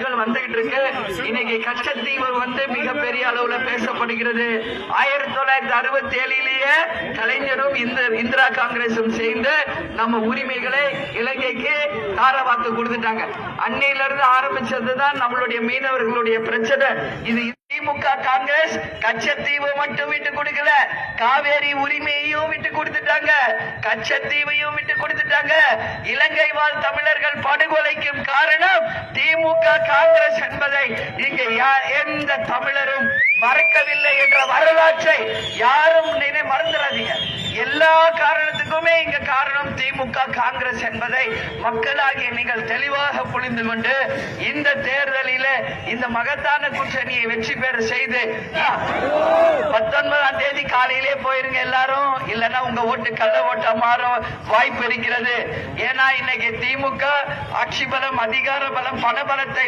வந்துகிட்டு இருக்கு. இன்னைக்கு கச்சத்தீவு மிகப்பெரிய அளவுல பேசப்படுகிறது. 1967 கலைஞரும் இந்திரா காங்கிரசும் சேர்ந்து நம்ம உரிமைகளை இலங்கைக்கு தாரவாத்து கொடுத்துட்டாங்க. அன்னையில இருந்து ஆரம்பிச்சதுதான் நம்மளுடைய மீனவர்களுடைய பிரச்சனை. இது திமுக காங்கிரஸ் கச்சத்தீவு மட்டும் விட்டு கொடுக்கல, காவேரி உரிமையையும் விட்டு கொடுத்துட்டாங்க, கச்சத்தீவையும் விட்டு கொடுத்துட்டாங்க. இலங்கை வாழ் தமிழர்கள் படுகொலைக்கும் காரணம் திமுக காங்கிரஸ் என்பதை இங்க எந்த தமிழரும் மறக்கவில்லை என்ற வரலாற்றை யாரும் மறந்துடாதீங்க. எல்லா காரணத்துக்குமே இங்க காரணம் திமுக காங்கிரஸ் என்பதை மக்களாகிய நீங்கள் தெளிவாக புரிந்து கொண்டு இந்த தேர்தலில் இந்த மகத்தான கூட்டணியை வெற்றி பெற செய்து 19ஆம் தேதி காலையிலே போயிருங்க எல்லாரும். இல்லைன்னா உங்க ஓட்டு கள்ள ஓட்டா மாற வாய்ப்பு இருக்கிறது. ஏன்னா இன்னைக்கு திமுக ஆட்சி பலம், அதிகார பலம், பண பலத்தை